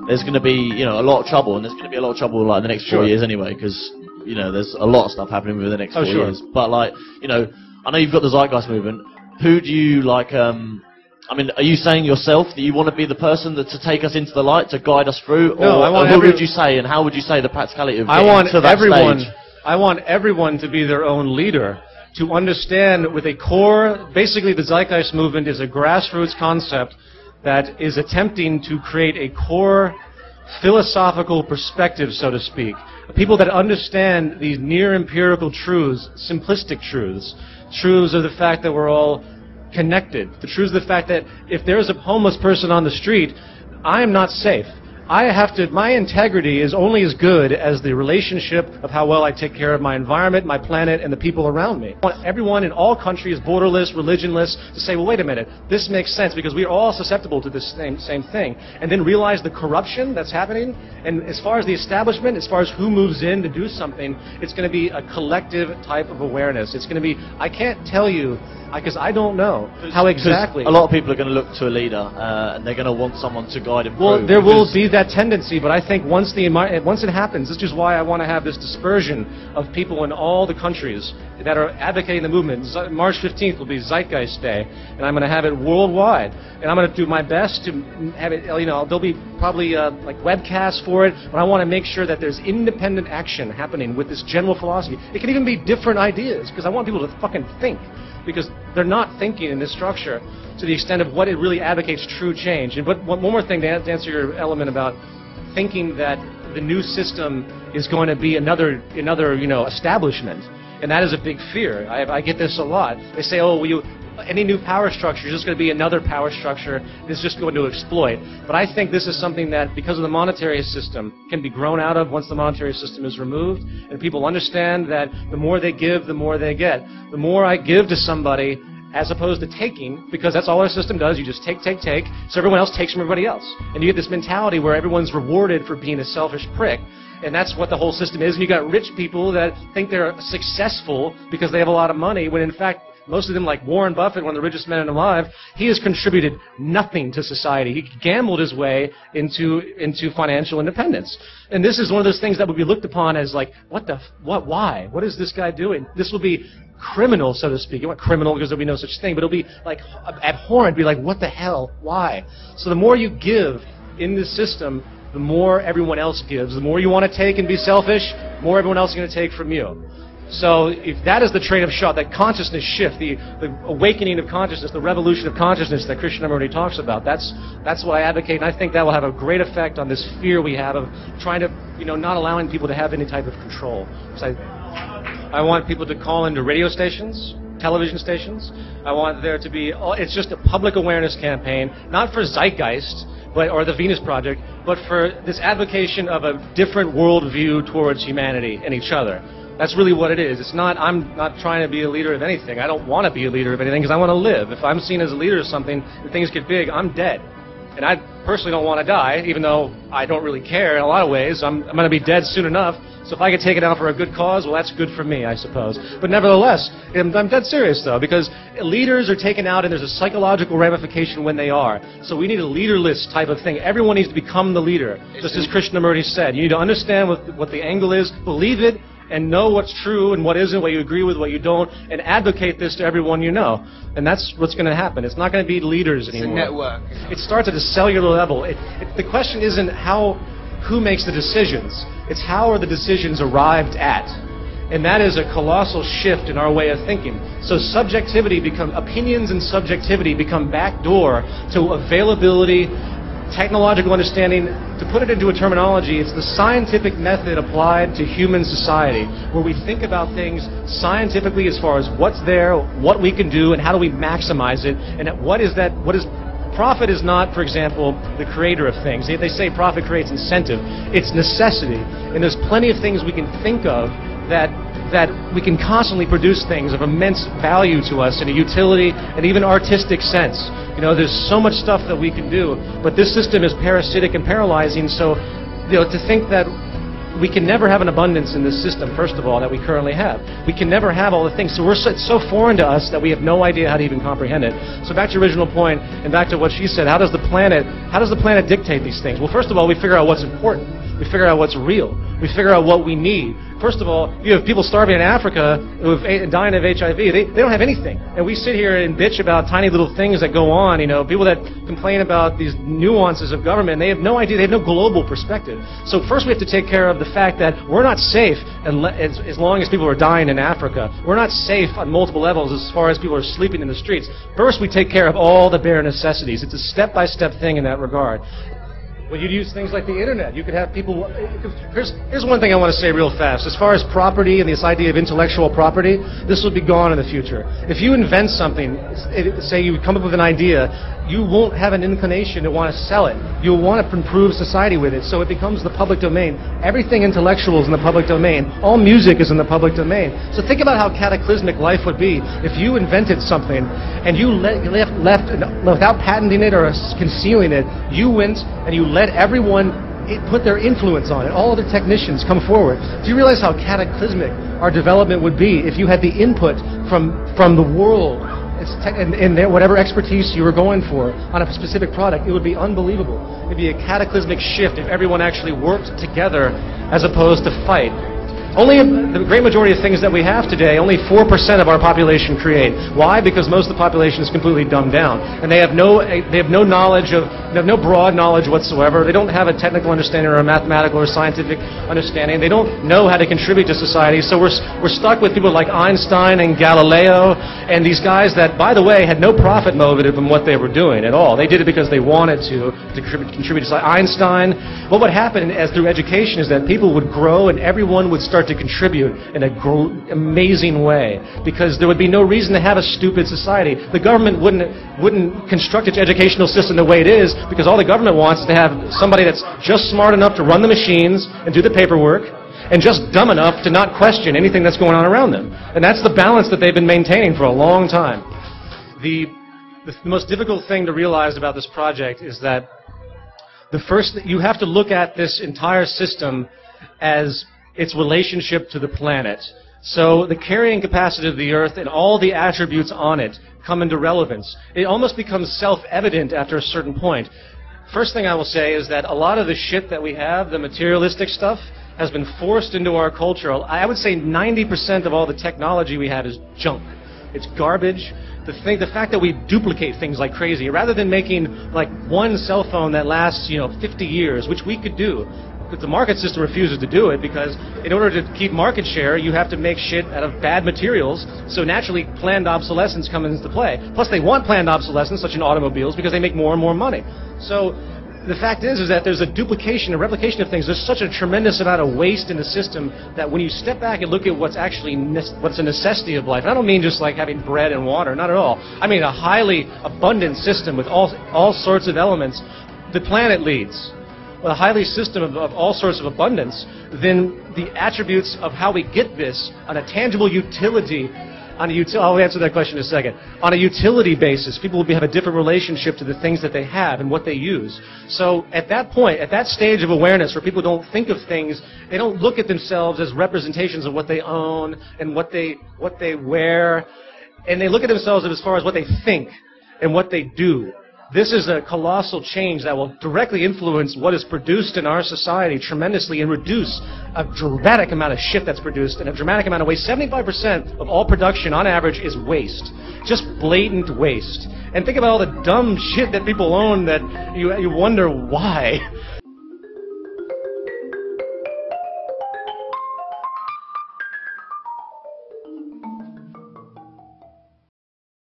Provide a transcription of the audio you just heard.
there's going to be, you know, a lot of trouble, and there's going to be a lot of trouble like the next 4 years anyway, because, you know, there's a lot of stuff happening within the next 4 years. But like, you know, I know you've got the Zeitgeist movement. Who do you like? I mean, are you saying yourself that you want to be the person that to take us into the light, to guide us through, no, or what would you say, and how would you say the practicality of getting to that stage? I want everyone to be their own leader, to understand with a core, basically the Zeitgeist movement is a grassroots concept that is attempting to create a core philosophical perspective, so to speak. People that understand these near empirical truths, simplistic truths, truths of the fact that we're all connected, the truths of the fact that if there's a homeless person on the street, I am not safe. My integrity is only as good as the relationship of how well I take care of my environment, my planet, and the people around me. I want everyone in all countries, borderless, religionless, to say, well, wait a minute, this makes sense because we are all susceptible to this same thing. And then realize the corruption that's happening. And as far as the establishment, as far as who moves in to do something, it's going to be a collective type of awareness. It's going to be, I can't tell you, because I don't know how exactly. A lot of people are going to look to a leader, and they're going to want someone to guide them through. Well, there will be that tendency, but I think once it happens, this is why I want to have this dispersion of people in all the countries that are advocating the movement. March 15th will be Zeitgeist Day, and I'm going to have it worldwide. And I'm going to do my best to have it, you know, there'll be probably like webcasts for it, but I want to make sure that there's independent action happening with this general philosophy. It can even be different ideas, because I want people to fucking think. Because they're not thinking in this structure to the extent of what it really advocates true change. And but one more thing to answer your element about thinking that the new system is going to be another you know, establishment, and that is a big fear. I get this a lot. They say, oh, any new power structure is just going to be another power structure that's just going to exploit. But I think this is something that, because of the monetary system, can be grown out of once the monetary system is removed, and people understand that the more they give, the more they get. The more I give to somebody, as opposed to taking, because that's all our system does, you just take, so everyone else takes from everybody else. And you get this mentality where everyone's rewarded for being a selfish prick. And that's what the whole system is. And you got rich people that think they're successful because they have a lot of money, when in fact, most of them, like Warren Buffett, one of the richest men alive, he has contributed nothing to society. He gambled his way into financial independence. And this is one of those things that would be looked upon as like, why? What is this guy doing? This will be criminal, so to speak. It won't criminal because there'll be no such thing, but it'll be like abhorrent, be like, what the hell? Why? So the more you give in this system, the more everyone else gives. The more you want to take and be selfish, more everyone else is going to take from you. So if that is the train of thought, that consciousness shift, the awakening of consciousness, the revolution of consciousness that Krishnamurti talks about, that's what I advocate, and I think that will have a great effect on this fear we have of trying to, you know, not allowing people to have any type of control. So I want people to call into radio stations, television stations. I want there to be, it's just a public awareness campaign, not for Zeitgeist, or the Venus Project, but for this advocation of a different worldview towards humanity and each other. That's really what it is. It's not, I'm not trying to be a leader of anything. I don't want to be a leader of anything because I want to live. If I'm seen as a leader of something and things get big, I'm dead. And I personally don't want to die, even though I don't really care in a lot of ways. I'm going to be dead soon enough. So if I get taken out for a good cause, well, that's good for me, I suppose. But nevertheless, I'm dead serious, though, because leaders are taken out and there's a psychological ramification when they are. So we need a leaderless type of thing. Everyone needs to become the leader, just as Krishnamurti said. You need to understand what the angle is, believe it, and know what's true and what isn't, what you agree with, what you don't, and advocate this to everyone you know. And that's what's going to happen. It's not going to be leaders anymore. It's a network. It starts at a cellular level. The question isn't who makes the decisions. It's how are the decisions arrived at. And that is a colossal shift in our way of thinking. So opinions and subjectivity become backdoor to availability, technological understanding. To put it into a terminology, it's the scientific method applied to human society, where we think about things scientifically as far as what's there, what we can do, and how do we maximize it, and profit is not, for example, the creator of things. They say profit creates incentive. It's necessity. And there's plenty of things we can think of that we can constantly produce things of immense value to us in a utility and even artistic sense. You know, there's so much stuff that we can do, but this system is parasitic and paralyzing, so, you know, to think that we can never have an abundance in this system, first of all, that we currently have. We can never have all the things. So it's so foreign to us that we have no idea how to even comprehend it. So back to your original point, and back to what she said, how does the planet dictate these things? Well, first of all, we figure out what's important. We figure out what's real. We figure out what we need. First of all, you have people starving in Africa who have dying of HIV. They don't have anything. And we sit here and bitch about tiny little things that go on. You know, people that complain about these nuances of government, they have no idea. They have no global perspective. So first we have to take care of the fact that we're not safe as long as people are dying in Africa. We're not safe on multiple levels as far as people are sleeping in the streets. First we take care of all the bare necessities. It's a step-by-step thing in that regard. Well, you'd use things like the internet. You could have people... Here's one thing I want to say real fast. As far as property and this idea of intellectual property, this will be gone in the future. If you invent something, say you come up with an idea, you won't have an inclination to want to sell it. You'll want to improve society with it, so it becomes the public domain. Everything intellectual is in the public domain. All music is in the public domain. So think about how cataclysmic life would be if you invented something and you left without patenting it or concealing it, you went and you let everyone put their influence on it. All other technicians come forward. Do you realize how cataclysmic our development would be if you had the input from the world and whatever expertise you were going for on a specific product? It would be unbelievable. It would be a cataclysmic shift if everyone actually worked together as opposed to fight. Only the great majority of things that we have today, only 4% of our population create. Why? Because most of the population is completely dumbed down, and they have no knowledge of, they have no broad knowledge whatsoever. They don't have a technical understanding or a mathematical or scientific understanding. They don't know how to contribute to society. So we're stuck with people like Einstein and Galileo and these guys that, by the way, had no profit motive in what they were doing at all. They did it because they wanted to contribute to society. Einstein, what would happen as through education is that people would grow and everyone would start to contribute in an amazing way, because there would be no reason to have a stupid society. The government wouldn't construct its educational system the way it is, because all the government wants is to have somebody that's just smart enough to run the machines and do the paperwork, and just dumb enough to not question anything that's going on around them. And that's the balance that they've been maintaining for a long time. The most difficult thing to realize about this project is that you have to look at this entire system as its relationship to the planet. So the carrying capacity of the Earth and all the attributes on it come into relevance. It almost becomes self-evident after a certain point. First thing I will say is that a lot of the shit that we have, the materialistic stuff, has been forced into our culture. I would say 90% of all the technology we have is junk. It's garbage. The fact that we duplicate things like crazy, rather than making like one cell phone that lasts, 50 years, which we could do. But the market system refuses to do it, because in order to keep market share, you have to make shit out of bad materials. So naturally, planned obsolescence comes into play. Plus, they want planned obsolescence, such in automobiles, because they make more and more money. So the fact is that there's a duplication, a replication of things. There's such a tremendous amount of waste in the system that when you step back and look at what's actually what's a necessity of life, and I don't mean just like having bread and water, not at all. I mean a highly abundant system with all sorts of elements. The planet leads. With a highly system of all sorts of abundance, then the attributes of how we get this on a tangible utility, I'll answer that question in a second. On a utility basis, people will have a different relationship to the things that they have and what they use. So at that point, at that stage of awareness where people don't think of things, they don't look at themselves as representations of what they own and what they wear, and they look at themselves as far as what they think and what they do. This is a colossal change that will directly influence what is produced in our society tremendously and reduce a dramatic amount of shit that's produced and a dramatic amount of waste. 75% of all production on average is waste. Just blatant waste. And think about all the dumb shit that people own that you wonder why.